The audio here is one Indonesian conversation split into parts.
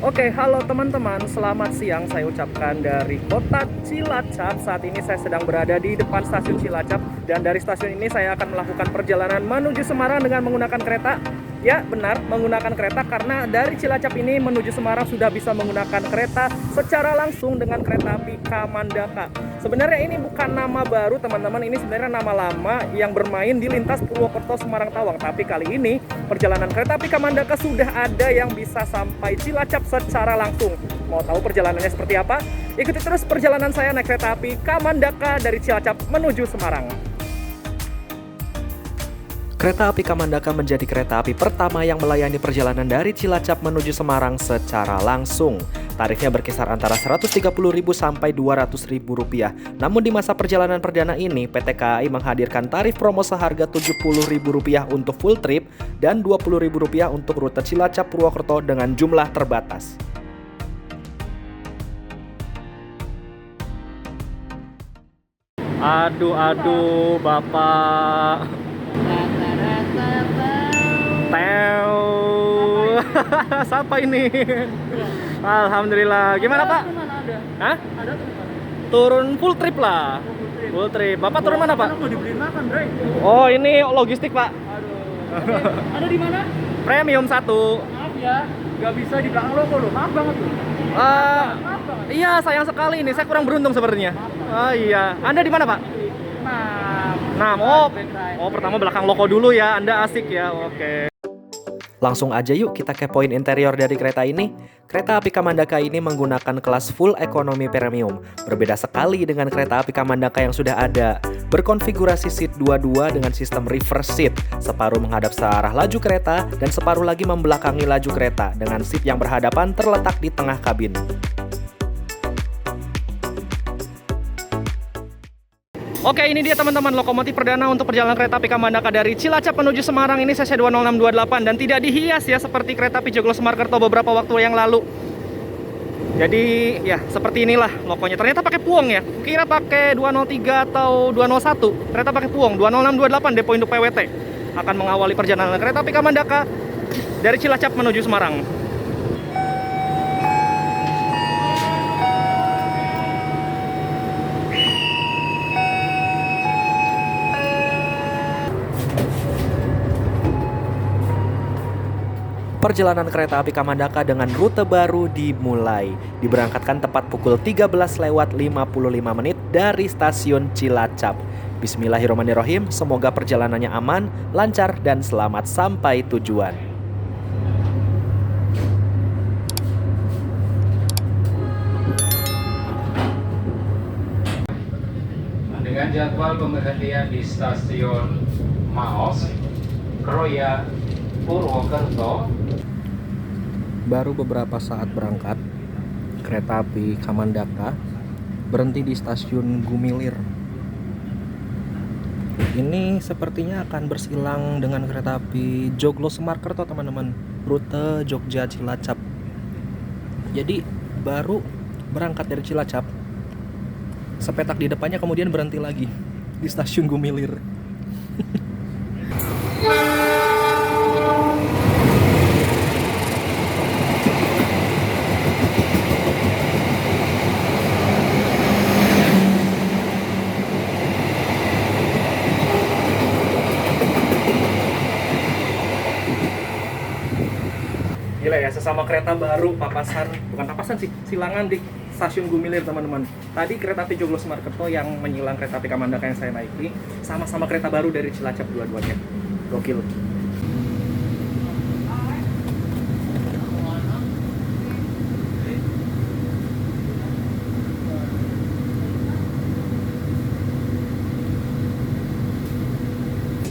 Oke, halo teman-teman, selamat siang saya ucapkan dari kota Cilacap. Saat ini saya sedang berada di depan stasiun Cilacap. Dan dari stasiun ini saya akan melakukan perjalanan menuju Semarang dengan menggunakan kereta. Ya, benar, menggunakan kereta karena dari Cilacap ini menuju Semarang sudah bisa menggunakan kereta secara langsung dengan kereta api Kamandaka. Sebenarnya ini bukan nama baru teman-teman, ini sebenarnya nama lama yang bermain di lintas Purwokerto Semarang Tawang. Tapi kali ini perjalanan kereta api Kamandaka sudah ada yang bisa sampai Cilacap secara langsung. Mau tahu perjalanannya seperti apa? Ikuti terus perjalanan saya naik kereta api Kamandaka dari Cilacap menuju Semarang. Kereta api Kamandaka menjadi kereta api pertama yang melayani perjalanan dari Cilacap menuju Semarang secara langsung. Tarifnya berkisar antara Rp130.000 sampai Rp200.000. Namun di masa perjalanan perdana ini, PT KAI menghadirkan tarif promo seharga Rp70.000 untuk full trip dan Rp20.000 untuk rute Cilacap Purwokerto dengan jumlah terbatas. Aduh, Bapak. Teo. Siapa ini? Alhamdulillah. Gimana, Pak? Hah? Turun full trip lah. Full trip. Bapak turun mana, Pak? Mau dibeliin makan, Bre. Oh, ini logistik, Pak. Aduh. Ada di mana? Premium 1. Maaf ya, nggak bisa di belakang loko loh. Maaf banget loh. Ah, Maaf banget. iya, sayang sekali ini. Saya kurang beruntung sepertinya. Oh iya. Anda di mana, Pak? Maaf. Nah, oh pertama belakang loko dulu ya. Anda asik ya. Oke. Langsung aja yuk kita kepoin interior dari kereta ini. Kereta api Kamandaka ini menggunakan kelas full ekonomi premium. Berbeda sekali dengan kereta api Kamandaka yang sudah ada. Berkonfigurasi seat 22 dengan sistem reverse seat. Separuh menghadap searah laju kereta dan separuh lagi membelakangi laju kereta dengan seat yang berhadapan terletak di tengah kabin. Oke, ini dia teman-teman lokomotif perdana untuk perjalanan kereta api Kamandaka dari Cilacap menuju Semarang. Ini CC 20628 dan tidak dihias ya seperti kereta api Joglo Semarkerto beberapa waktu yang lalu. Jadi ya seperti inilah lokonya. Ternyata pakai puong ya. Kira pakai 203 atau 201. Ternyata pakai puong 20628 depo induk PWT. Akan mengawali perjalanan kereta api Kamandaka dari Cilacap menuju Semarang. Perjalanan kereta api Kamandaka dengan rute baru dimulai. Diberangkatkan tepat pukul 13:55 menit dari stasiun Cilacap. Bismillahirrahmanirrahim, semoga perjalanannya aman, lancar, dan selamat sampai tujuan. Dengan jadwal pemberhentian di stasiun Maos, Kroya, Purwokerto. Baru beberapa saat berangkat, kereta api Kamandaka berhenti di stasiun Gumilir. Ini sepertinya akan bersilang dengan kereta api Joglo Semarkerto, teman-teman, rute Jogja Cilacap. Jadi baru berangkat dari Cilacap, sepetak di depannya kemudian berhenti lagi di stasiun Gumilir. Gila ya, sesama kereta baru bukan papasan sih, silangan di stasiun Gumilir teman-teman. Tadi kereta api Joglo Semarkerto yang menyilang kereta api Kamandaka yang saya naiki, sama-sama kereta baru dari Cilacap dua-duanya. Gokil.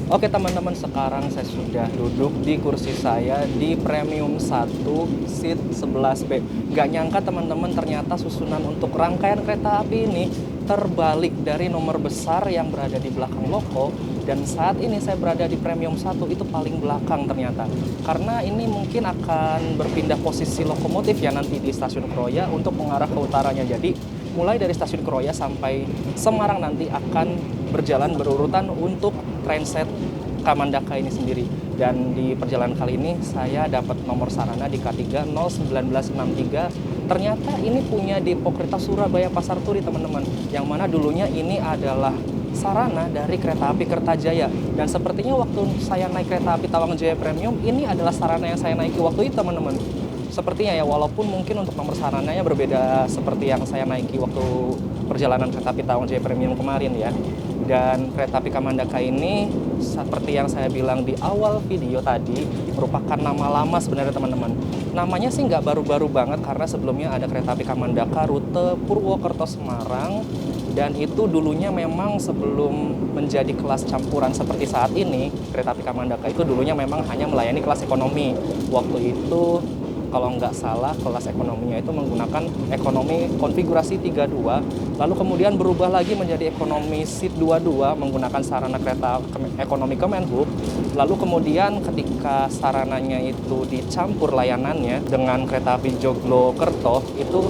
Oke teman-teman, sekarang saya sudah duduk di kursi saya di Premium 1 seat 11B. Gak nyangka teman-teman, ternyata susunan untuk rangkaian kereta api ini terbalik dari nomor besar yang berada di belakang loko. Dan saat ini saya berada di Premium 1 itu paling belakang ternyata. Karena ini mungkin akan berpindah posisi lokomotif ya nanti di stasiun Kroya untuk mengarah ke utaranya. Jadi mulai dari stasiun Kroya sampai Semarang nanti akan berjalan berurutan untuk transit Kamandaka ini sendiri. Dan di perjalanan kali ini saya dapat nomor sarana di K3 01963. Ternyata ini punya Depo Kereta Surabaya Pasar Turi teman-teman. Yang mana dulunya ini adalah sarana dari kereta api Kertajaya. Dan sepertinya waktu saya naik kereta api Tawang Jaya Premium, ini adalah sarana yang saya naiki waktu itu teman-teman. Sepertinya ya, walaupun mungkin untuk nomor sarananya berbeda seperti yang saya naiki waktu perjalanan kereta api Tawang Jaya Premium kemarin ya. Dan kereta api Kamandaka ini seperti yang saya bilang di awal video tadi, merupakan nama lama sebenarnya teman-teman. Namanya sih nggak baru-baru banget karena sebelumnya ada kereta api Kamandaka rute Purwokerto Semarang. Dan itu dulunya memang sebelum menjadi kelas campuran seperti saat ini, kereta api Kamandaka itu dulunya memang hanya melayani kelas ekonomi. Waktu itu kalau nggak salah kelas ekonominya itu menggunakan ekonomi konfigurasi 32, lalu kemudian berubah lagi menjadi ekonomi seat 22 menggunakan sarana kereta ekonomi Kemenhub. Lalu kemudian ketika sarananya itu dicampur layanannya dengan kereta api Joglokerto, itu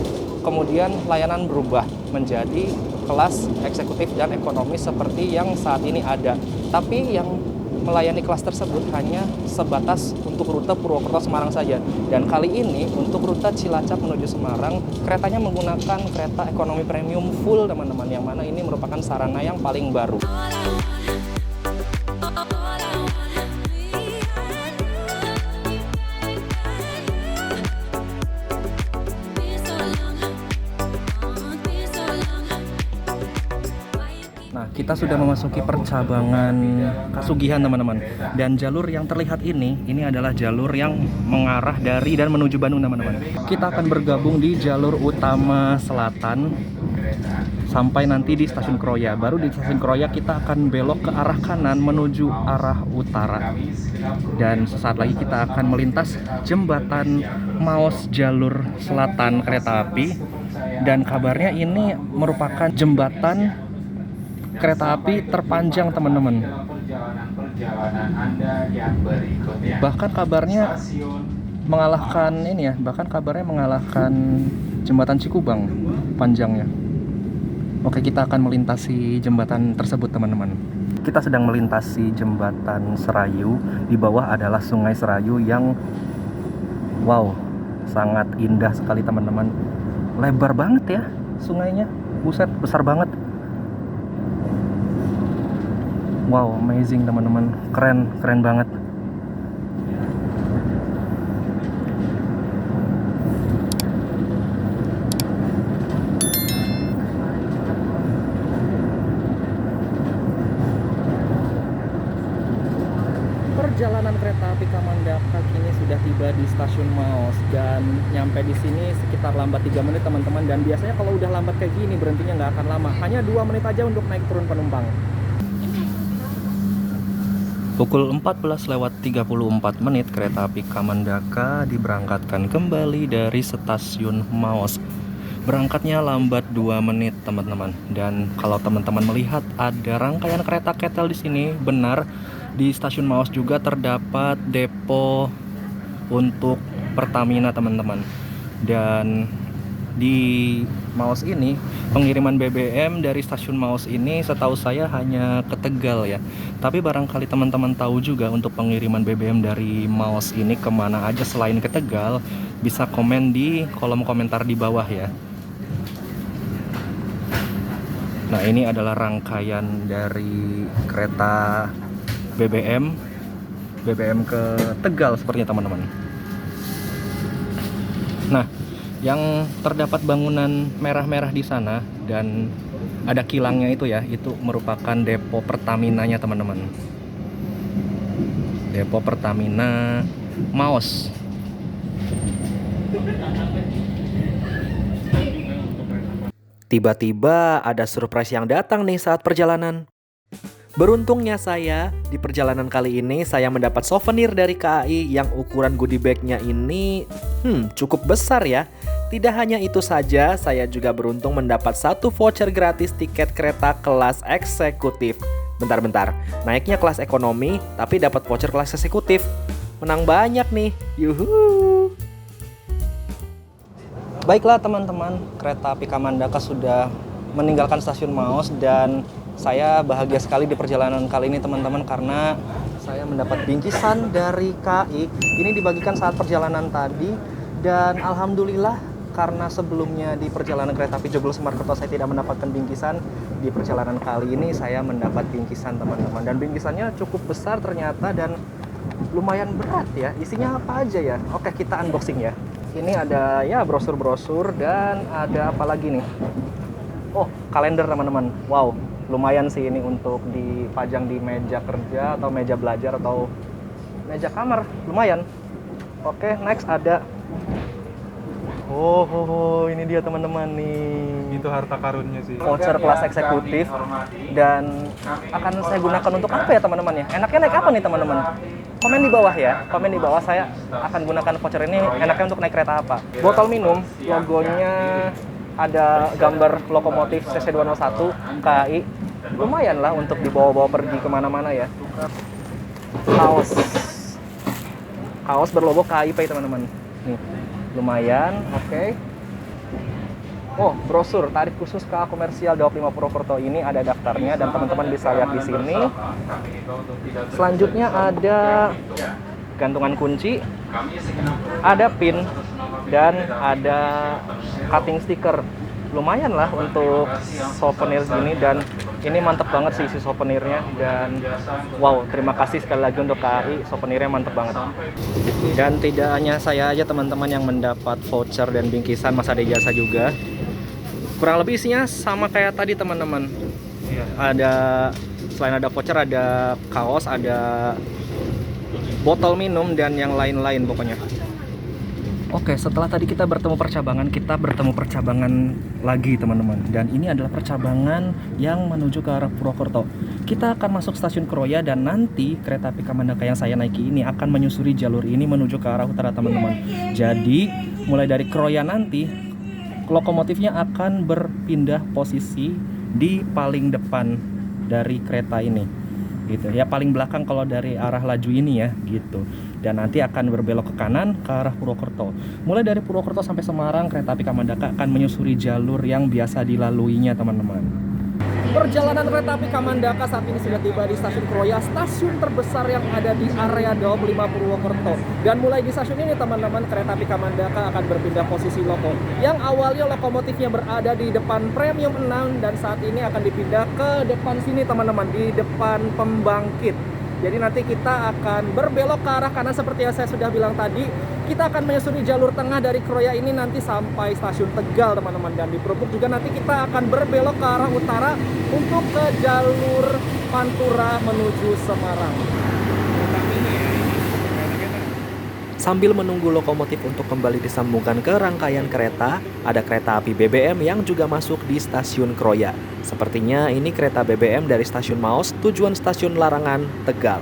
kemudian layanan berubah menjadi kelas eksekutif dan ekonomi seperti yang saat ini ada. Tapi yang melayani kelas tersebut hanya sebatas untuk rute Purwokerto Semarang saja. Dan kali ini untuk rute Cilacap menuju Semarang, keretanya menggunakan kereta ekonomi premium full teman-teman, yang mana ini merupakan sarana yang paling baru. Kita sudah memasuki percabangan Kasugihan teman-teman. Dan jalur yang terlihat ini adalah jalur yang mengarah dari dan menuju Bandung teman-teman. Kita akan bergabung di jalur utama selatan sampai nanti di stasiun Kroya. Baru di stasiun Kroya kita akan belok ke arah kanan menuju arah utara. Dan sesaat lagi kita akan melintas jembatan Maos jalur selatan kereta api. Dan kabarnya ini merupakan jembatan kereta api terpanjang teman-teman. Bahkan kabarnya mengalahkan mengalahkan jembatan Cikubang panjangnya. Oke, kita akan melintasi jembatan tersebut teman-teman. Kita sedang melintasi jembatan Serayu. Di bawah adalah Sungai Serayu yang wow, sangat indah sekali teman-teman. Lebar banget ya sungainya. Buset, besar banget. Wow, amazing teman-teman, keren banget. Perjalanan kereta api Kamandaka kini sudah tiba di stasiun Maos dan nyampe di sini sekitar lambat 3 menit teman-teman. Dan biasanya kalau udah lambat kayak gini berhentinya nggak akan lama, hanya 2 menit aja untuk naik turun penumpang. Pukul 14:34 kereta api Kamandaka diberangkatkan kembali dari stasiun Maos. Berangkatnya lambat 2 menit teman-teman. Dan kalau teman-teman melihat ada rangkaian kereta ketel di sini, benar di stasiun Maos juga terdapat depo untuk Pertamina teman-teman. Dan di Maos ini pengiriman BBM dari stasiun Maos ini setahu saya hanya ke Tegal ya. Tapi barangkali teman-teman tahu juga untuk pengiriman BBM dari Maos ini kemana aja selain ke Tegal, bisa komen di kolom komentar di bawah ya. Nah, ini adalah rangkaian dari kereta BBM ke Tegal sepertinya teman-teman. Nah, yang terdapat bangunan merah-merah di sana dan ada kilangnya itu ya, itu merupakan depo Pertaminanya teman-teman. Depo Pertamina Maos. Tiba-tiba ada surprise yang datang nih saat perjalanan. Beruntungnya saya, di perjalanan kali ini saya mendapat souvenir dari KAI yang ukuran goodie bag-nya ini cukup besar ya. Tidak hanya itu saja, saya juga beruntung mendapat 1 voucher gratis tiket kereta kelas eksekutif. Bentar, naiknya kelas ekonomi tapi dapat voucher kelas eksekutif. Menang banyak nih, yuhuu. Baiklah teman-teman, kereta api Kamandaka sudah meninggalkan stasiun Maos dan Saya bahagia sekali di perjalanan kali ini teman-teman karena saya mendapat bingkisan dari KAI. Ini dibagikan saat perjalanan tadi dan alhamdulillah karena sebelumnya di perjalanan kereta api Joglo-Semarang saya tidak mendapatkan bingkisan, di perjalanan kali ini saya mendapat bingkisan teman-teman. Dan bingkisannya cukup besar ternyata dan lumayan berat ya. Isinya apa aja ya? Oke, kita unboxing ya. Ini ada ya brosur-brosur dan ada apa lagi nih? Oh, kalender teman-teman. Wow, lumayan sih ini untuk dipajang di meja kerja atau meja belajar atau meja kamar, lumayan. Oke, next ada ini dia teman-teman nih. Itu harta karunnya sih. Voucher kelas eksekutif dan akan saya gunakan untuk apa ya teman-teman ya? Enaknya naik apa nih teman-teman? Komen di bawah ya. Komen di bawah saya akan gunakan voucher ini enaknya untuk naik kereta apa. Botol minum, logonya ada gambar lokomotif CC201 KAI. Lumayan lah untuk dibawa-bawa pergi kemana-mana ya. Kaos berlogo KAIP teman-teman. Nih, lumayan, oke. Oh, brosur tarif khusus KA Komersial Daop 5 Purwokerto. Ini ada daftarnya dan teman-teman bisa lihat di sini. Selanjutnya ada gantungan kunci, ada pin, dan ada cutting stiker. Lumayan lah untuk souvenir gini dan ini mantep banget sih isi souvenirnya dan wow, terima kasih sekali lagi untuk KAI, souvenirnya mantep banget. Dan tidak hanya saya aja teman-teman yang mendapat voucher dan bingkisan, Mas ada jasa juga. Kurang lebih isinya sama kayak tadi teman-teman. Ada selain ada voucher ada kaos, ada botol minum dan yang lain-lain pokoknya. Oke, setelah tadi kita bertemu percabangan lagi teman-teman. Dan ini adalah percabangan yang menuju ke arah Purwokerto. Kita akan masuk stasiun Kroya dan nanti kereta api Kamandaka yang saya naiki ini akan menyusuri jalur ini menuju ke arah utara teman-teman. Jadi mulai dari Kroya nanti lokomotifnya akan berpindah posisi di paling depan dari kereta ini. Gitu ya, paling belakang kalau dari arah laju ini ya gitu. Dan nanti akan berbelok ke kanan ke arah Purwokerto. Mulai dari Purwokerto sampai Semarang kereta api Kamandaka akan menyusuri jalur yang biasa dilaluinya teman-teman. Perjalanan kereta api Kamandaka saat ini sudah tiba di stasiun Kroya, stasiun terbesar yang ada di area Daop 5 Purwokerto. Dan mulai di stasiun ini teman-teman kereta api Kamandaka akan berpindah posisi loko. Yang awalnya lokomotifnya berada di depan Premium 6 dan saat ini akan dipindah ke depan sini teman-teman, di depan pembangkit. Jadi nanti kita akan berbelok ke arah kanan seperti yang saya sudah bilang tadi. Kita akan menyusuri jalur tengah dari Kroya ini nanti sampai stasiun Tegal teman-teman. Dan di Perupuk juga nanti kita akan berbelok ke arah utara untuk ke jalur Pantura menuju Semarang. Sambil menunggu lokomotif untuk kembali disambungkan ke rangkaian kereta, ada kereta api BBM yang juga masuk di stasiun Kroya. Sepertinya ini kereta BBM dari stasiun Maos tujuan stasiun Larangan, Tegal.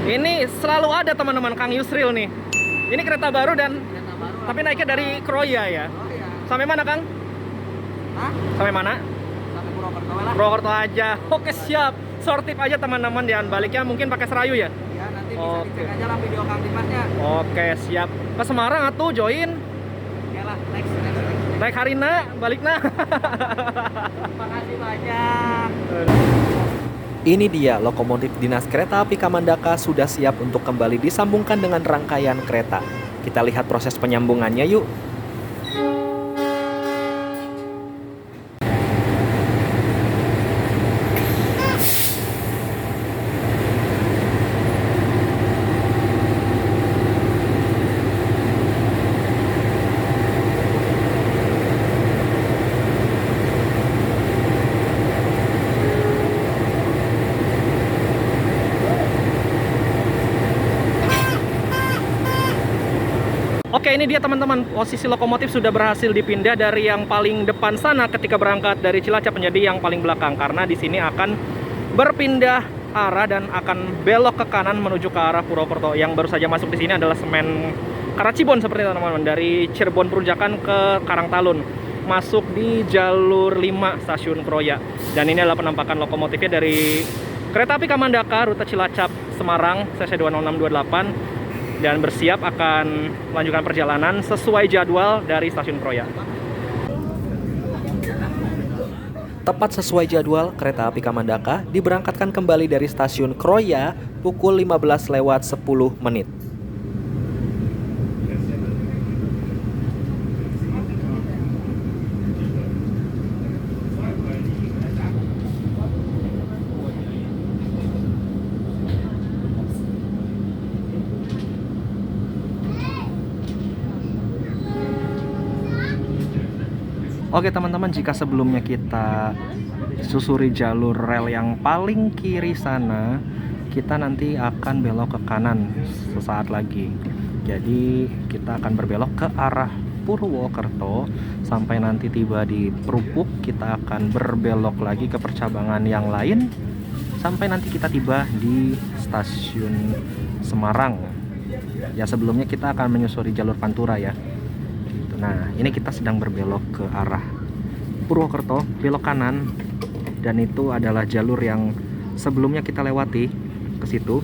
Ini selalu ada teman-teman Kang Yusril nih. Ini kereta baru dan tapi naiknya dari Kroya ya. Sampai mana Kang? Hah? Sampai mana? Sampai Purwokerto lah. Purwokerto aja. Oke siap. Sortip aja teman-teman dan baliknya mungkin pakai Serayu ya. Ya nanti bisa Oke. dicek aja lah video Kang Dimasnya. Oke siap. Ke Semarang atuh join. Oke lah, next. Naik Harina, baliknya. Terima kasih banyak. Ini dia lokomotif dinas kereta api Kamandaka sudah siap untuk kembali disambungkan dengan rangkaian kereta. Kita lihat proses penyambungannya yuk. Oke, Oke, ini dia teman-teman, posisi lokomotif sudah berhasil dipindah dari yang paling depan sana ketika berangkat dari Cilacap menjadi yang paling belakang, karena di sini akan berpindah arah dan akan belok ke kanan menuju ke arah Purwokerto. Yang baru saja masuk di sini adalah semen Karacibon seperti itu teman-teman, dari Cirebon Perujakan ke Karangtalun, masuk di jalur 5 stasiun Kroya. Dan ini adalah penampakan lokomotifnya dari kereta api Kamandaka rute Cilacap Semarang CC 20628, dan bersiap akan melanjutkan perjalanan sesuai jadwal dari stasiun Kroya. Tepat sesuai jadwal, kereta api Kamandaka diberangkatkan kembali dari stasiun Kroya pukul 15:10. Oke teman-teman, jika sebelumnya kita susuri jalur rel yang paling kiri sana, kita nanti akan belok ke kanan sesaat lagi. Jadi kita akan berbelok ke arah Purwokerto sampai nanti tiba di Perupuk. Kita akan berbelok lagi ke percabangan yang lain sampai nanti kita tiba di stasiun Semarang. Ya, sebelumnya kita akan menyusuri jalur Pantura ya. Nah, ini kita sedang berbelok ke arah Purwokerto, belok kanan, dan itu adalah jalur yang sebelumnya kita lewati ke situ.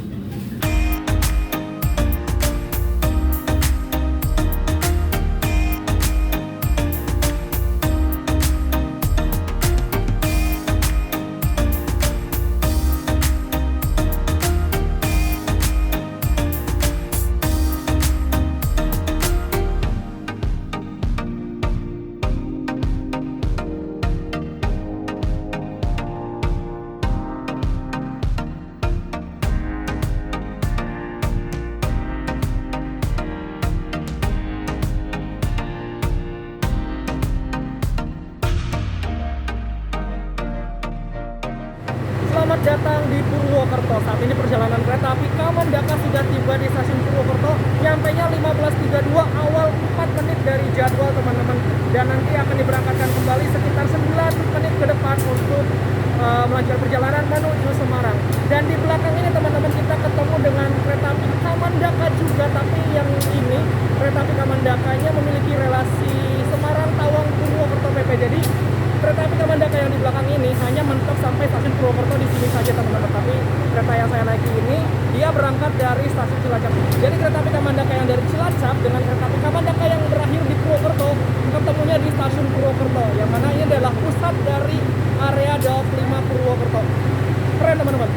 Selamat datang di Purwokerto. Saat ini perjalanan kereta api Kamandaka sudah tiba di stasiun Purwokerto. Nyampainya 15:32, awal 4 menit dari jadwal teman-teman. Dan nanti akan diberangkatkan kembali sekitar 9 menit ke depan untuk melanjutkan perjalanan menuju Semarang. Dan di belakang ini teman-teman, kita ketemu dengan kereta api Kamandaka juga, tapi yang ini kereta api Kamandakanya memiliki relasi Semarang Tawang Purwokerto PP. Jadi kereta api Kamandaka yang di belakang ini hanya mentok sampai stasiun Purwokerto di sini saja teman-teman. Tapi kereta yang saya naiki ini dia berangkat dari stasiun Cilacap. Jadi kereta api Kamandaka yang dari Cilacap dengan kereta api Kamandaka yang berakhir di Purwokerto ketemunya di stasiun Purwokerto, yang mana ini adalah pusat dari area Daob 5 Purwokerto. Keren teman-teman.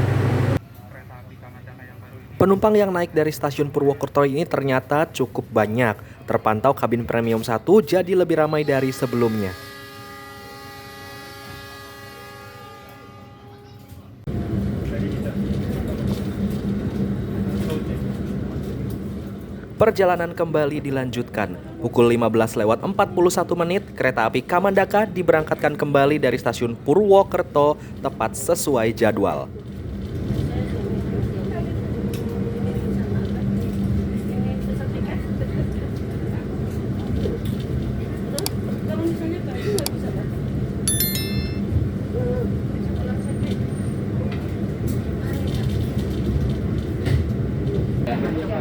Penumpang yang naik dari stasiun Purwokerto ini ternyata cukup banyak. Terpantau kabin premium 1 jadi lebih ramai dari sebelumnya. Perjalanan kembali dilanjutkan. Pukul 15:41, kereta api Kamandaka diberangkatkan kembali dari stasiun Purwokerto tepat sesuai jadwal.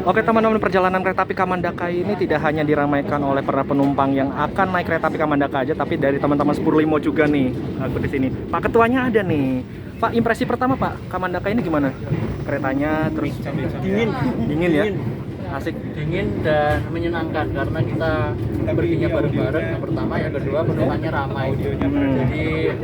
Oke teman-teman, perjalanan kereta api Kamandaka ini tidak hanya diramaikan oleh para penumpang yang akan naik kereta api Kamandaka aja, tapi dari teman-teman Spurlimo juga nih aku di sini. Pak Ketuanya ada nih. Pak, impresi pertama Pak, Kamandaka ini gimana? Keretanya terus dingin ya? Asik. Dingin dan menyenangkan karena kita perginya bareng-bareng. Yang pertama, yang kedua penumpangnya ramai. Jadi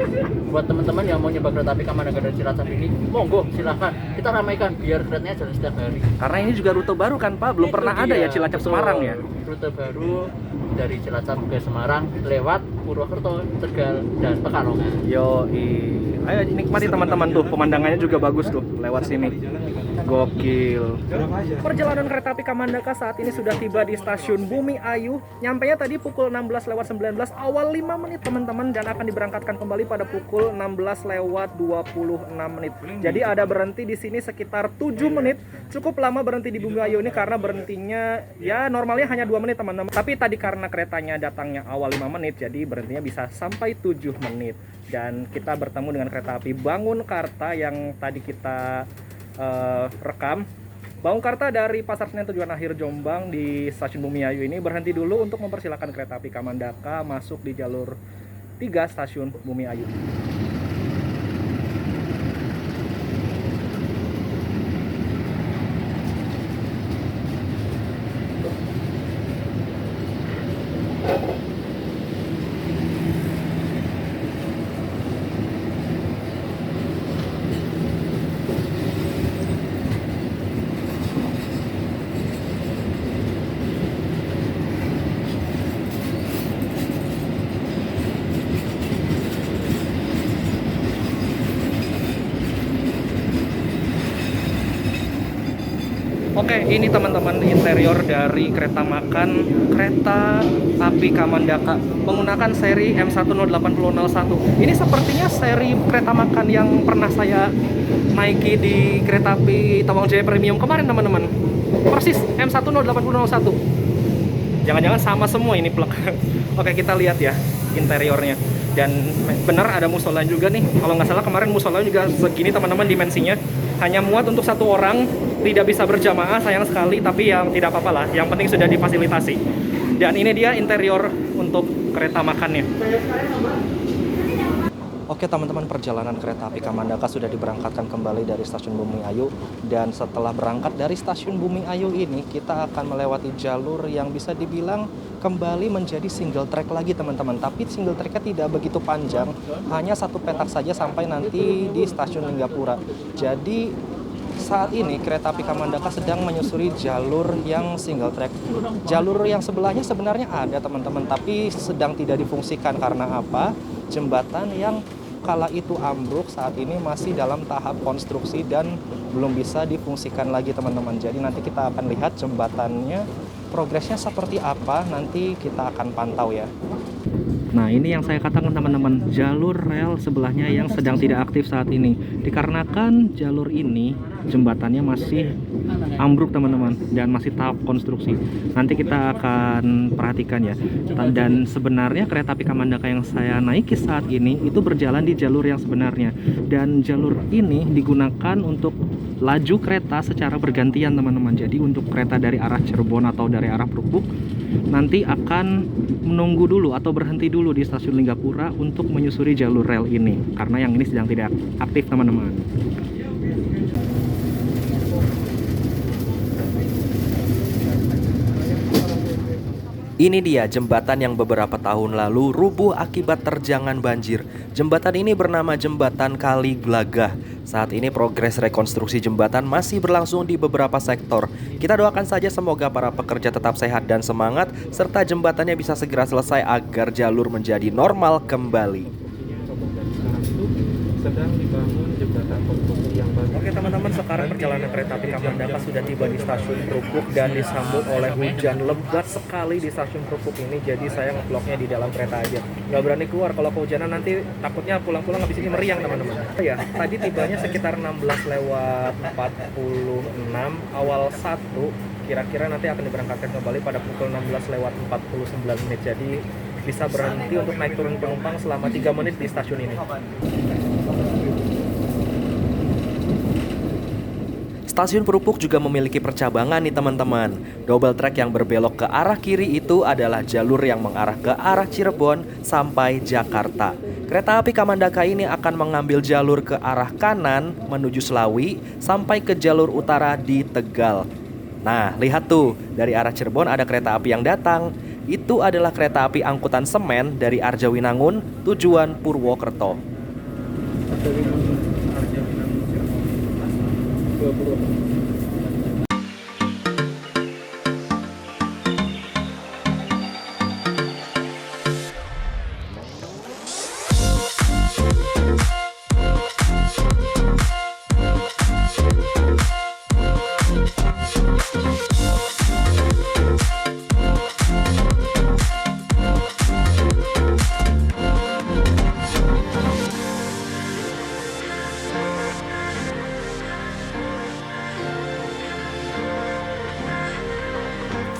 buat teman-teman yang mau nyoba kereta api Kamandaka dari Cilacap ini, monggo silahkan kita ramaikan biar keretanya jalan setiap hari. Karena ini juga rute baru kan Pak, belum pernah ada ya Cilacap Semarang ya. Rute baru dari Cilacap ke Semarang lewat Purwokerto, Tegal, dan Pekalongan. Yo, ayo nikmati teman-teman tuh, pemandangannya juga bagus tuh lewat sini. Gokil. Perjalanan kereta api Kamandaka saat ini sudah tiba di stasiun Bumi Ayu. Nyampainya tadi pukul 16:19 awal 5 menit teman-teman, dan akan diberangkatkan kembali pada pukul 16:26. Jadi ada berhenti di sini sekitar 7 menit. Cukup lama berhenti di Bumi Ayu ini karena berhentinya ya normalnya hanya 2 menit teman-teman. Tapi tadi karena keretanya datangnya awal 5 menit, jadi berhentinya bisa sampai 7 menit. Dan kita bertemu dengan kereta api Bangunkarta yang tadi kita rekam. Bangunkarta dari Pasar Senen tujuan akhir Jombang di stasiun Bumi Ayu ini berhenti dulu untuk mempersilahkan kereta api Kamandaka masuk di jalur 3 stasiun Bumi Ayu. Oke, ini teman-teman interior dari kereta makan kereta api Kamandaka menggunakan seri M108001. Ini sepertinya seri kereta makan yang pernah saya naiki di kereta api Tawang Jaya Premium kemarin teman-teman. Persis M108001. Jangan-jangan sama semua ini plek. Oke, kita lihat ya interiornya. Dan benar ada musola juga nih. Kalau nggak salah kemarin musola juga segini teman-teman dimensinya. Hanya muat untuk 1 orang, tidak bisa berjamaah, sayang sekali, tapi yang tidak apa-apa lah, yang penting sudah difasilitasi. Dan ini dia interior untuk kereta makannya. Oke teman-teman, perjalanan kereta api Kamandaka sudah diberangkatkan kembali dari stasiun Bumi Ayu. Dan setelah berangkat dari stasiun Bumi Ayu ini, kita akan melewati jalur yang bisa dibilang kembali menjadi single track lagi teman-teman. Tapi single tracknya tidak begitu panjang, hanya 1 petak saja sampai nanti di stasiun Linggapura. Jadi saat ini kereta api Kamandaka sedang menyusuri jalur yang single track. Jalur yang sebelahnya sebenarnya ada teman-teman, tapi sedang tidak difungsikan karena apa? Jembatan yang kala itu ambruk saat ini masih dalam tahap konstruksi dan belum bisa difungsikan lagi teman-teman. Jadi nanti kita akan lihat jembatannya progresnya seperti apa, nanti kita akan pantau ya. Nah, ini yang saya katakan teman-teman, jalur rel sebelahnya yang sedang tidak aktif saat ini. Dikarenakan jalur ini jembatannya masih ambruk teman-teman dan masih tahap konstruksi. Nanti kita akan perhatikan ya. Dan sebenarnya kereta api Kamandaka yang saya naiki saat ini itu berjalan di jalur yang sebenarnya. Dan jalur ini digunakan untuk laju kereta secara bergantian teman-teman. Jadi untuk kereta dari arah Cirebon atau dari arah Prupuk nanti akan menunggu dulu atau berhenti dulu di stasiun Linggapura untuk menyusuri jalur rel ini karena yang ini sedang tidak aktif teman-teman. Ini dia jembatan yang beberapa tahun lalu rubuh akibat terjangan banjir. Jembatan ini bernama Jembatan Kali Glagah. Saat ini progres rekonstruksi jembatan masih berlangsung di beberapa sektor. Kita doakan saja semoga para pekerja tetap sehat dan semangat, serta jembatannya bisa segera selesai agar jalur menjadi normal kembali. Sedang dibangun jembatan konstruksi yang baru. Oke teman-teman, sekarang perjalanan kereta api Kamandaka sudah tiba di stasiun Prupuk dan disambut oleh hujan lebat sekali di stasiun Prupuk ini. Jadi saya nge-vlognya di dalam kereta aja, nggak berani keluar. Kalau kehujanan nanti takutnya pulang-pulang habis ini meriang teman-teman. Ya, tadi tibanya sekitar 16:46 awal 1. Kira-kira nanti akan diberangkatkan kembali pada pukul 16:49. Jadi bisa berhenti untuk naik turun penumpang selama 3 menit di stasiun ini. Stasiun Prupuk juga memiliki percabangan nih teman-teman. Double track yang berbelok ke arah kiri itu adalah jalur yang mengarah ke arah Cirebon sampai Jakarta. Kereta api Kamandaka ini akan mengambil jalur ke arah kanan menuju Slawi sampai ke jalur utara di Tegal. Nah, lihat tuh, dari arah Cirebon ada kereta api yang datang. Itu adalah kereta api angkutan semen dari Arjawinangun tujuan Purwokerto.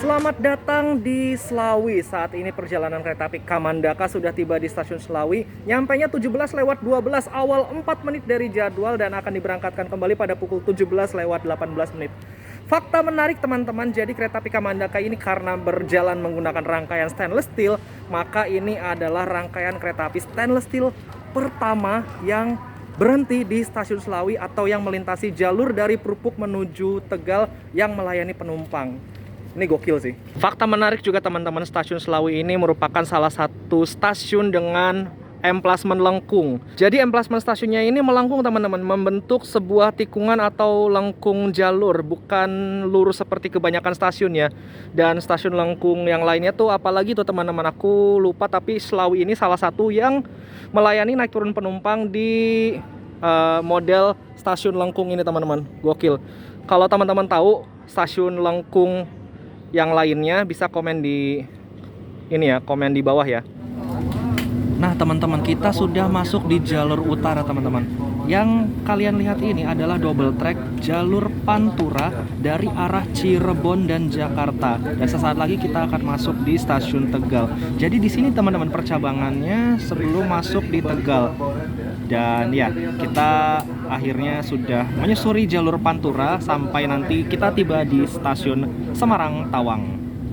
Selamat datang di Slawi. Saat ini perjalanan kereta api Kamandaka sudah tiba di stasiun Slawi. Nyampainya 17:12 awal 4 menit dari jadwal dan akan diberangkatkan kembali pada pukul 17:18 menit. Fakta menarik teman-teman, jadi kereta api Kamandaka ini karena berjalan menggunakan rangkaian stainless steel, maka ini adalah rangkaian kereta api stainless steel pertama yang berhenti di stasiun Slawi atau yang melintasi jalur dari Prupuk menuju Tegal yang melayani penumpang. Ini gokil sih. Fakta menarik juga teman-teman, stasiun Slawi ini merupakan salah satu stasiun dengan emplasmen lengkung. Jadi emplasmen stasiunnya ini melengkung teman-teman, membentuk sebuah tikungan atau lengkung jalur, bukan lurus seperti kebanyakan stasiun ya. Dan stasiun lengkung yang lainnya tuh apalagi tuh teman-teman, aku lupa, tapi Slawi ini salah satu yang melayani naik turun penumpang di model stasiun lengkung ini teman-teman. Gokil. Kalau teman-teman tahu stasiun lengkung yang lainnya bisa komen di ini ya, komen di bawah ya. Nah teman-teman, kita sudah masuk di jalur utara teman-teman. Yang kalian lihat ini adalah double track jalur Pantura dari arah Cirebon dan Jakarta. Dan sesaat lagi kita akan masuk di stasiun Tegal. Jadi di sini teman-teman percabangannya sebelum masuk di Tegal. Dan ya, kita akhirnya sudah menyusuri jalur Pantura sampai nanti kita tiba di stasiun Semarang Tawang.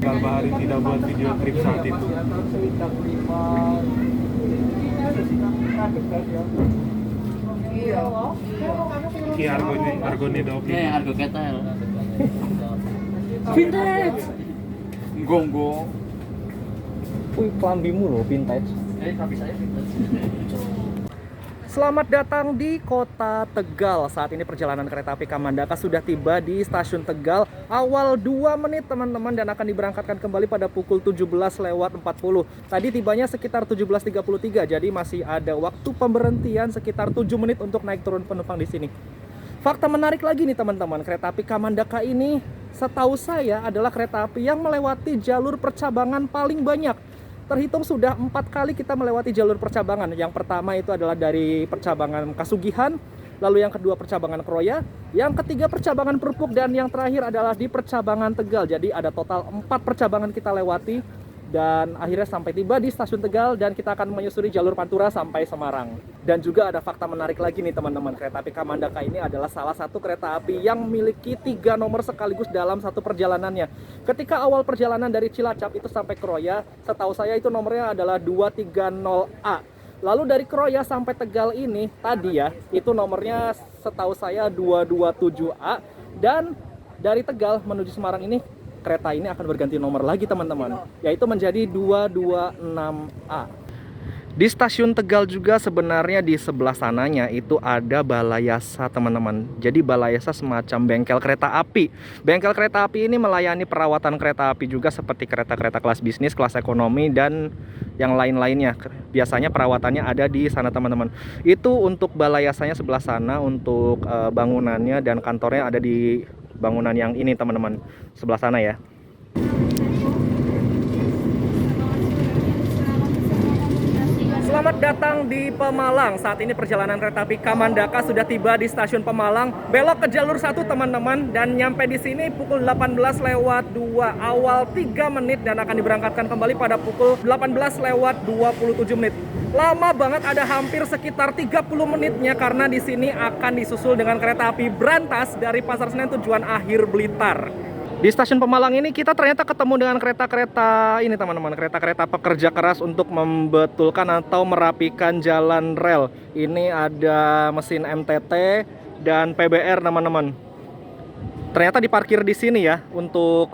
Bahari tidak buat video klip saat itu. Iki argone dopi. Argo ketel. Vintage. Gonggong. Wih, kelambimu loh vintage. Tapi saya vintage. Selamat datang di kota Tegal. Saat ini perjalanan kereta api Kamandaka sudah tiba di stasiun Tegal awal 2 menit teman-teman, dan akan diberangkatkan kembali pada pukul 17:40. Tadi tibanya sekitar 17:33, jadi masih ada waktu pemberhentian sekitar 7 menit untuk naik turun penumpang di sini. Fakta menarik lagi nih teman-teman, kereta api Kamandaka ini setahu saya adalah kereta api yang melewati jalur percabangan paling banyak. Terhitung sudah 4 kali kita melewati jalur percabangan. Yang pertama itu adalah dari percabangan Kasugihan, lalu yang kedua percabangan Kroya, yang ketiga percabangan Prupuk, dan yang terakhir adalah di percabangan Tegal. Jadi ada total 4 percabangan kita lewati, dan akhirnya sampai tiba di stasiun Tegal, dan kita akan menyusuri jalur Pantura sampai Semarang. Dan juga ada fakta menarik lagi nih teman-teman, kereta api Kamandaka ini adalah salah satu kereta api yang memiliki 3 nomor sekaligus dalam satu perjalanannya. Ketika awal perjalanan dari Cilacap itu sampai Kroya, setahu saya itu nomornya adalah 230A. Lalu dari Kroya sampai Tegal ini tadi ya, itu nomornya setahu saya 227A. Dan dari Tegal menuju Semarang ini, kereta ini akan berganti nomor lagi teman-teman, yaitu menjadi 226A. Di stasiun Tegal juga sebenarnya di sebelah sananya itu ada Balayasa teman-teman. Jadi Balayasa semacam bengkel kereta api. Bengkel kereta api ini melayani perawatan kereta api juga seperti kereta-kereta kelas bisnis, kelas ekonomi, dan yang lain-lainnya. Biasanya perawatannya ada di sana teman-teman. Itu untuk Balayasanya sebelah sana, untuk bangunannya dan kantornya ada di bangunan yang ini teman-teman, sebelah sana ya. Selamat datang di Pemalang. Saat ini perjalanan kereta api Kamandaka sudah tiba di stasiun Pemalang. Belok ke jalur 1 teman-teman, dan nyampe di sini pukul 18:02 awal 3 menit, dan akan diberangkatkan kembali pada pukul 18:27 menit. Lama banget, ada hampir sekitar 30 menitnya karena di sini akan disusul dengan kereta api Brantas dari Pasar Senen tujuan akhir Blitar. Di stasiun Pemalang ini kita ternyata ketemu dengan kereta-kereta ini teman-teman, kereta-kereta pekerja keras untuk membetulkan atau merapikan jalan rel. Ini ada mesin MTT dan PBR teman-teman. Ternyata diparkir di sini ya untuk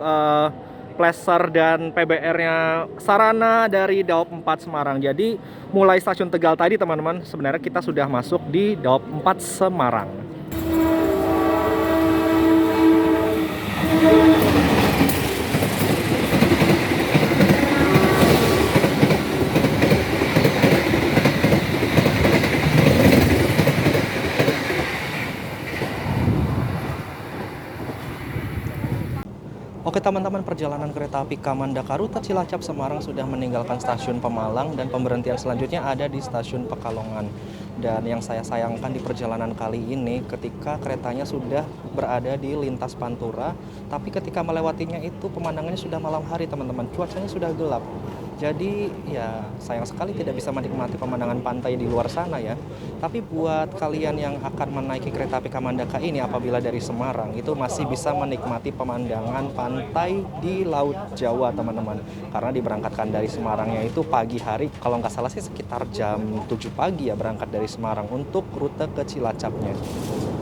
Placer dan PBR-nya Sarana dari Daop 4 Semarang. Jadi mulai stasiun Tegal tadi teman-teman, sebenarnya kita sudah masuk di Daop 4 Semarang. Oke teman-teman, perjalanan kereta api Kamandaka rute Cilacap Semarang sudah meninggalkan stasiun Pemalang dan pemberhentian selanjutnya ada di stasiun Pekalongan. Dan yang saya sayangkan di perjalanan kali ini ketika keretanya sudah berada di lintas Pantura, tapi ketika melewatinya itu pemandangannya sudah malam hari teman-teman, cuacanya sudah gelap. Jadi ya sayang sekali tidak bisa menikmati pemandangan pantai di luar sana ya. Tapi buat kalian yang akan menaiki kereta api Kamandaka ini apabila dari Semarang itu masih bisa menikmati pemandangan pantai di Laut Jawa teman-teman. Karena diberangkatkan dari Semarangnya itu pagi hari, kalau nggak salah sih sekitar jam 7 pagi ya berangkat dari Semarang untuk rute ke Cilacapnya.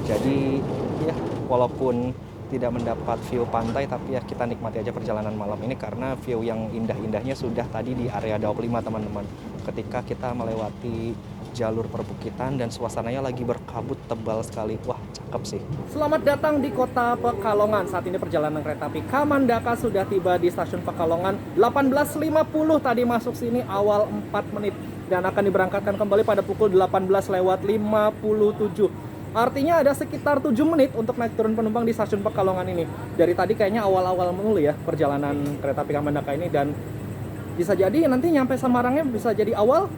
Jadi ya walaupun tidak mendapat view pantai tapi ya kita nikmati aja perjalanan malam ini karena view yang indah-indahnya sudah tadi di area 25 teman-teman. Ketika kita melewati jalur perbukitan dan suasananya lagi berkabut tebal sekali. Wah, cakep sih. Selamat datang di kota Pekalongan. Saat ini perjalanan kereta api Kamandaka sudah tiba di stasiun Pekalongan. 18.50 tadi masuk sini awal 4 menit dan akan diberangkatkan kembali pada pukul 18:57. Artinya ada sekitar 7 menit untuk naik turun penumpang di stasiun Pekalongan ini. Dari tadi kayaknya awal-awal mulu ya perjalanan kereta api Kamandaka ini, dan bisa jadi nanti nyampe Semarangnya bisa jadi awal.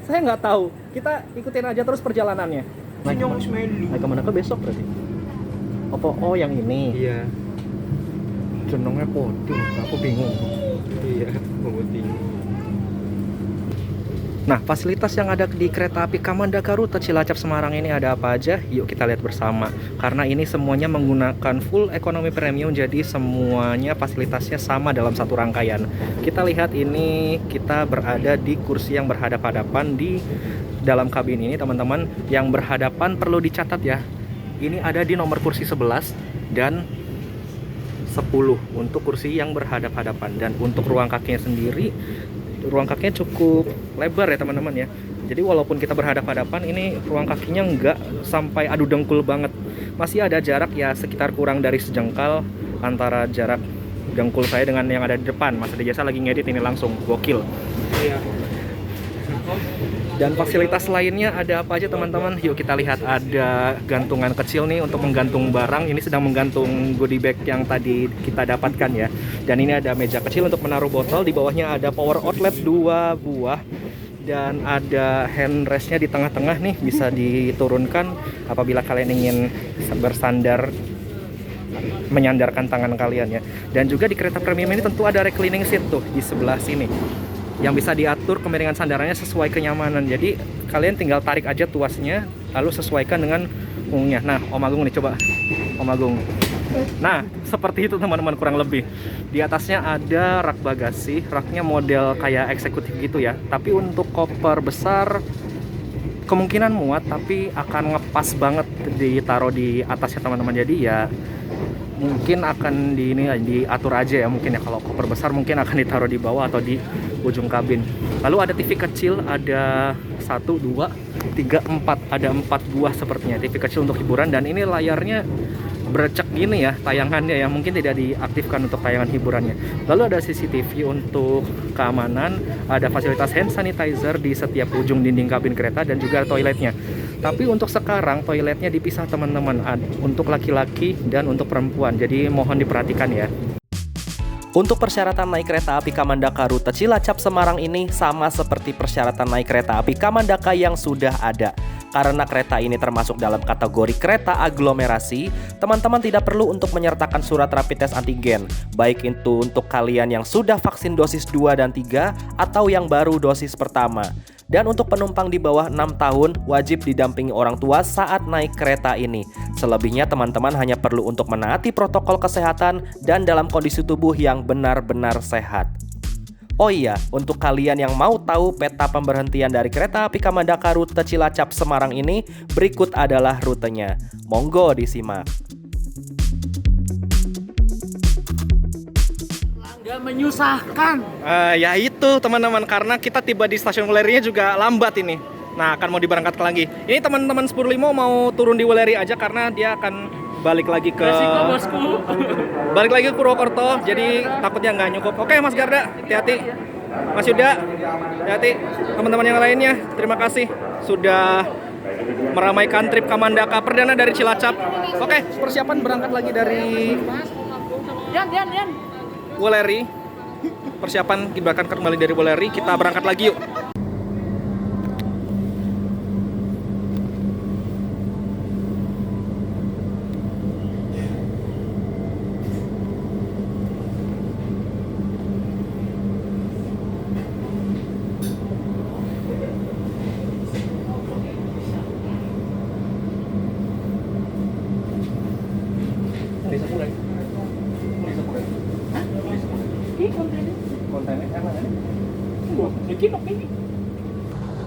Saya nggak tahu. Kita ikutin aja terus perjalanannya. Naik Kamandaka besok berarti? Apa? Oh yang ini? Iya. Jenengnya Podi. Aku bingung. Iya, pemutih. Nah, fasilitas yang ada di kereta api Kamandaka rute Cilacap Semarang ini ada apa aja? Yuk kita lihat bersama. Karena ini semuanya menggunakan full ekonomi premium, jadi semuanya fasilitasnya sama dalam satu rangkaian. Kita lihat ini, kita berada di kursi yang berhadap-hadapan di dalam kabin ini teman-teman. Yang berhadapan perlu dicatat ya. Ini ada di nomor kursi 11 dan 10 untuk kursi yang berhadap-hadapan. Dan untuk ruang kakinya sendiri, ruang kakinya cukup lebar ya teman-teman ya. Jadi walaupun kita berhadap-hadapan, ini ruang kakinya nggak sampai adu dengkul banget. Masih ada jarak ya sekitar kurang dari sejengkal antara jarak dengkul saya dengan yang ada di depan. Mas Adi Jasa lagi ngedit ini langsung, gokil. Iya. Dan fasilitas lainnya ada apa aja teman-teman? Yuk kita lihat, ada gantungan kecil nih untuk menggantung barang. Ini sedang menggantung goodie bag yang tadi kita dapatkan ya. Dan ini ada meja kecil untuk menaruh botol. Di bawahnya ada power outlet 2 buah. Dan ada handrestnya di tengah-tengah nih, bisa diturunkan apabila kalian ingin bersandar, menyandarkan tangan kalian ya. Dan juga di kereta premium ini tentu ada reclining seat tuh di sebelah sini, yang bisa diatur kemiringan sandarannya sesuai kenyamanan. Jadi kalian tinggal tarik aja tuasnya lalu sesuaikan dengan punggungnya. Nah, Om Agung nih, coba Om Agung. Nah, seperti itu teman-teman kurang lebih. Di atasnya ada rak bagasi, raknya model kayak eksekutif gitu ya. Tapi untuk koper besar kemungkinan muat, tapi akan ngepas banget ditaruh di atasnya teman-teman. Jadi ya mungkin akan diatur aja ya, mungkin ya. Kalau koper besar mungkin akan ditaruh di bawah atau di ujung kabin. Lalu ada TV kecil, ada 1, 2, 3, 4, ada 4 buah sepertinya TV kecil untuk hiburan. Dan ini layarnya bercek gini ya tayangannya ya, mungkin tidak diaktifkan untuk tayangan hiburannya. Lalu ada CCTV untuk keamanan, ada fasilitas hand sanitizer di setiap ujung dinding kabin kereta dan juga toiletnya. Tapi untuk sekarang toiletnya dipisah teman-teman, untuk laki-laki dan untuk perempuan, jadi mohon diperhatikan ya. Untuk persyaratan naik kereta api Kamandaka rute Cilacap Semarang ini sama seperti persyaratan naik kereta api Kamandaka yang sudah ada. Karena kereta ini termasuk dalam kategori kereta aglomerasi, teman-teman tidak perlu untuk menyertakan surat rapid test antigen, baik itu untuk kalian yang sudah vaksin dosis 2 dan 3 atau yang baru dosis pertama. Dan untuk penumpang di bawah 6 tahun wajib didampingi orang tua saat naik kereta ini. Selebihnya teman-teman hanya perlu untuk menaati protokol kesehatan dan dalam kondisi tubuh yang benar-benar sehat. Oh iya, untuk kalian yang mau tahu peta pemberhentian dari kereta api Kamandaka rute Cilacap Semarang ini, berikut adalah rutenya. Monggo disimak. Nggak menyusahkan. Ya itu teman-teman, karena kita tiba di stasiun Weleri juga lambat ini. Nah, akan mau diberangkatkan lagi. Ini teman-teman 10.5 mau turun di Weleri aja karena dia akan balik lagi ke Resiko bosku. Balik lagi ke Purwokerto, jadi takutnya nggak nyukup. Oke Mas Garda, hati-hati. Mas Yuda, hati-hati. Teman-teman yang lainnya, terima kasih sudah meramaikan trip Kamandaka perdana dari Cilacap. Oke, persiapan berangkat lagi dari Yan. Wuleri. Persiapan berangkat kembali dari Wuleri, kita berangkat lagi yuk.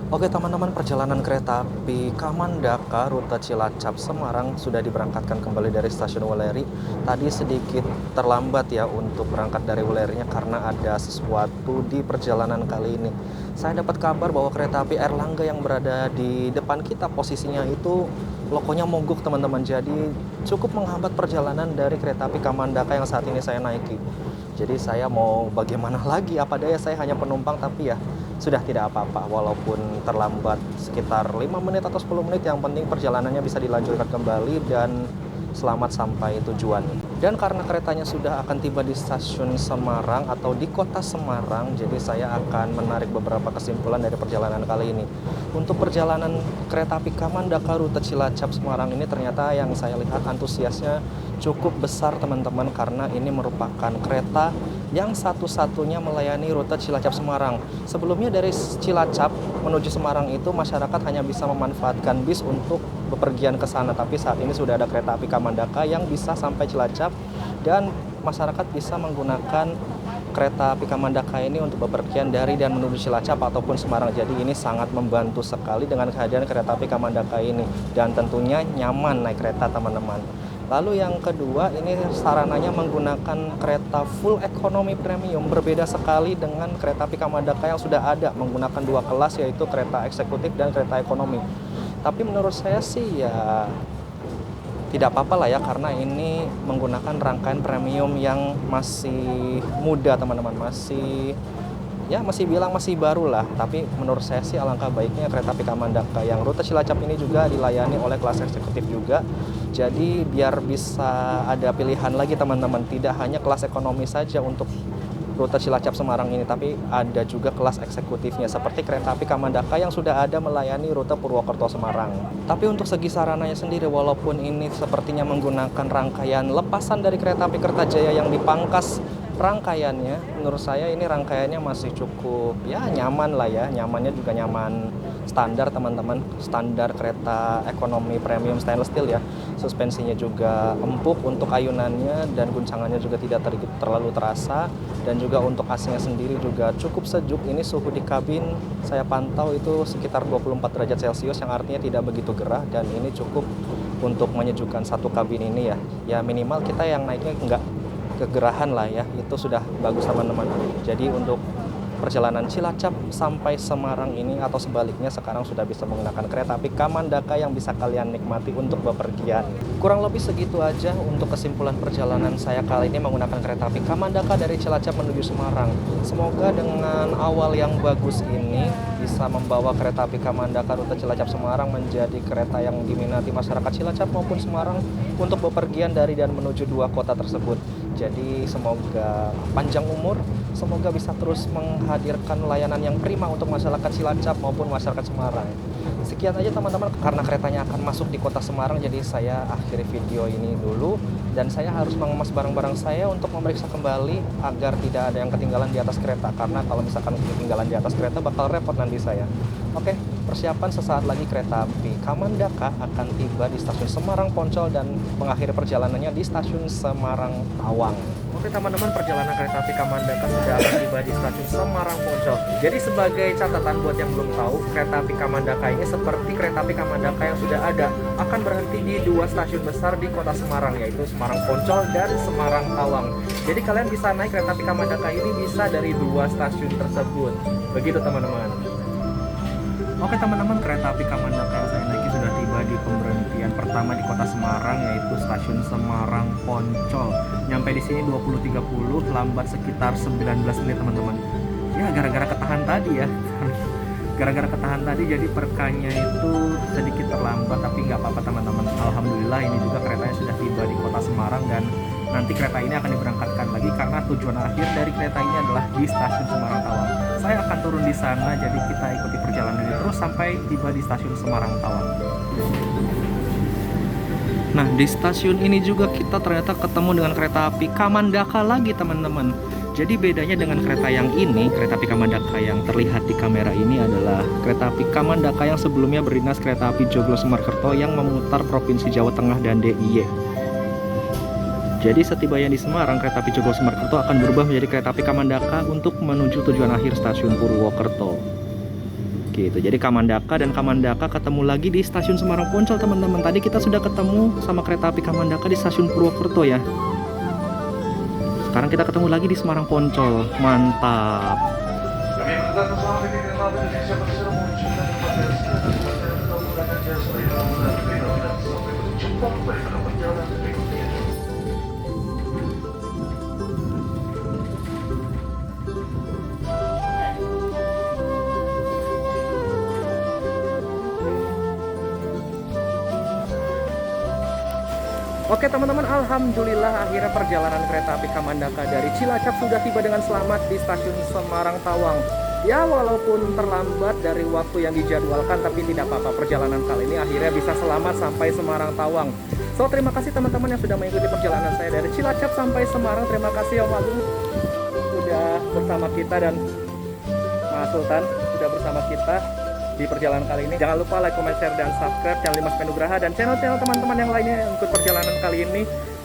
Oke teman-teman, perjalanan kereta api Kamandaka rute Cilacap Semarang sudah diberangkatkan kembali dari stasiun Wuleri. Tadi sedikit terlambat ya untuk berangkat dari Wulerinya karena ada sesuatu di perjalanan kali ini. Saya dapat kabar bahwa kereta api Airlangga yang berada di depan kita posisinya itu lokonya mogok teman-teman. Jadi cukup menghambat perjalanan dari kereta api Kamandaka yang saat ini saya naiki. Jadi saya mau bagaimana lagi, apa daya saya hanya penumpang tapi ya sudah tidak apa-apa walaupun terlambat sekitar 5 menit atau 10 menit, yang penting perjalanannya bisa dilanjutkan kembali dan selamat sampai tujuan. Dan karena keretanya sudah akan tiba di stasiun Semarang atau di kota Semarang, jadi saya akan menarik beberapa kesimpulan dari perjalanan kali ini. Untuk perjalanan kereta api Kamandaka rute Cilacap Semarang ini ternyata yang saya lihat antusiasnya cukup besar teman-teman, karena ini merupakan kereta yang satu-satunya melayani rute Cilacap Semarang. Sebelumnya dari Cilacap menuju Semarang itu masyarakat hanya bisa memanfaatkan bis untuk bepergian ke sana, tapi saat ini sudah ada kereta api Kamandaka yang bisa sampai Cilacap dan masyarakat bisa menggunakan kereta api Kamandaka ini untuk bepergian dari dan menuju Cilacap ataupun Semarang. Jadi ini sangat membantu sekali dengan kehadiran kereta api Kamandaka ini, dan tentunya nyaman naik kereta teman-teman. Lalu yang kedua, ini sarananya menggunakan kereta full ekonomi premium, berbeda sekali dengan kereta api Kamandaka yang sudah ada menggunakan 2 kelas, yaitu kereta eksekutif dan kereta ekonomi. Tapi menurut saya sih ya tidak apa-apa lah ya, karena ini menggunakan rangkaian premium yang masih muda teman-teman, masih bilang masih baru lah. Tapi menurut saya sih alangkah baiknya kereta api Kamandaka yang rute Cilacap ini juga dilayani oleh kelas eksekutif juga. Jadi biar bisa ada pilihan lagi teman-teman, tidak hanya kelas ekonomi saja untuk rute Cilacap Semarang ini, tapi ada juga kelas eksekutifnya seperti kereta api Kamandaka yang sudah ada melayani rute Purwokerto Semarang. Tapi untuk segi sarananya sendiri, walaupun ini sepertinya menggunakan rangkaian lepasan dari kereta api Kertajaya yang dipangkas rangkaiannya, menurut saya ini rangkaiannya masih cukup ya nyaman lah ya. Nyamannya juga nyaman standar teman-teman, standar kereta ekonomi premium stainless steel ya. Suspensinya juga empuk untuk ayunannya dan guncangannya juga tidak terlalu terasa, dan juga untuk AC-nya sendiri juga cukup sejuk. Ini suhu di kabin saya pantau itu sekitar 24 derajat Celcius, yang artinya tidak begitu gerah, dan ini cukup untuk menyejukkan satu kabin ini ya. Ya minimal kita yang naiknya enggak kegerahan lah ya, itu sudah bagus teman-teman. Jadi untuk perjalanan Cilacap sampai Semarang ini atau sebaliknya sekarang sudah bisa menggunakan kereta api Kamandaka yang bisa kalian nikmati untuk bepergian. Kurang lebih segitu aja untuk kesimpulan perjalanan saya kali ini menggunakan kereta api Kamandaka dari Cilacap menuju Semarang. Semoga dengan awal yang bagus ini bisa membawa kereta api Kamandaka rute Cilacap Semarang menjadi kereta yang diminati masyarakat Cilacap maupun Semarang untuk bepergian dari dan menuju 2 kota tersebut. Jadi semoga panjang umur, semoga bisa terus menghadirkan layanan yang prima untuk masyarakat Cilacap maupun masyarakat Semarang. Sekian aja teman-teman, karena keretanya akan masuk di kota Semarang, jadi saya akhiri video ini dulu. Dan saya harus mengemas barang-barang saya untuk memeriksa kembali agar tidak ada yang ketinggalan di atas kereta. Karena kalau misalkan ketinggalan di atas kereta bakal repot nanti saya. Oke, persiapan sesaat lagi kereta api Kamandaka akan tiba di stasiun Semarang Poncol dan mengakhiri perjalanannya di stasiun Semarang Tawang. Oke teman-teman, perjalanan kereta api Kamandaka sudah akan tiba di stasiun Semarang Poncol. Jadi sebagai catatan buat yang belum tahu, kereta api Kamandaka ini seperti kereta api Kamandaka yang sudah ada, akan berhenti di 2 stasiun besar di kota Semarang, yaitu Semarang Poncol dan Semarang Tawang. Jadi kalian bisa naik kereta api Kamandaka ini bisa dari 2 stasiun tersebut. Begitu teman-teman. Oke teman-teman, kereta api Kamandaka yang saya naiki sudah tiba di pemberhentian pertama di kota Semarang, yaitu stasiun Semarang Poncol. Nyampe di sini 20.30, lambat sekitar 19 menit teman-teman. Ya gara-gara ketahan tadi ya. Gara-gara ketahan tadi jadi perkanya itu sedikit terlambat, tapi nggak apa-apa teman-teman. Alhamdulillah ini juga keretanya sudah tiba di kota Semarang, dan nanti kereta ini akan diberangkatkan lagi karena tujuan akhir dari kereta ini adalah di stasiun Semarang Tawang. Saya akan turun di sana, jadi kita ikuti perjalanan ini terus sampai tiba di stasiun Semarang Tawang. Nah, di stasiun ini juga kita ternyata ketemu dengan kereta api Kamandaka lagi, teman-teman. Jadi bedanya dengan kereta yang ini, kereta api Kamandaka yang terlihat di kamera ini adalah kereta api Kamandaka yang sebelumnya berdinas kereta api Joglo Semarkerto yang memutar Provinsi Jawa Tengah dan DIY. Jadi setibanya di Semarang, kereta api Joglo Semarkerto akan berubah menjadi kereta api Kamandaka untuk menuju tujuan akhir stasiun Purwokerto. Gitu. Jadi Kamandaka dan Kamandaka ketemu lagi di stasiun Semarang Poncol, teman-teman. Tadi kita sudah ketemu sama kereta api Kamandaka di stasiun Purwokerto ya. Sekarang kita ketemu lagi di Semarang Poncol. Mantap. Oke teman-teman, alhamdulillah akhirnya perjalanan kereta api Kamandaka dari Cilacap sudah tiba dengan selamat di stasiun Semarang Tawang. Ya walaupun terlambat dari waktu yang dijadwalkan, tapi tidak apa-apa, perjalanan kali ini akhirnya bisa selamat sampai Semarang Tawang. So terima kasih teman-teman yang sudah mengikuti perjalanan saya dari Cilacap sampai Semarang. Terima kasih Om Agung sudah bersama kita dan Mas Sultan sudah bersama kita di perjalanan kali ini. Jangan lupa like, comment, share, dan subscribe channel Dimas Penugraha dan channel-channel teman-teman yang lainnya yang ikut perjalanan kali ini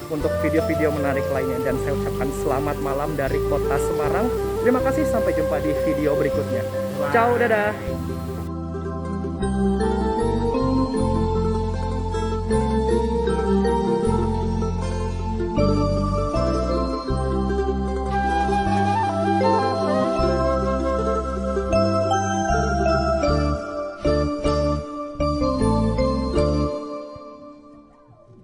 untuk video-video menarik lainnya. Dan saya ucapkan selamat malam dari kota Semarang. Terima kasih, sampai jumpa di video berikutnya. Ciao, dadah.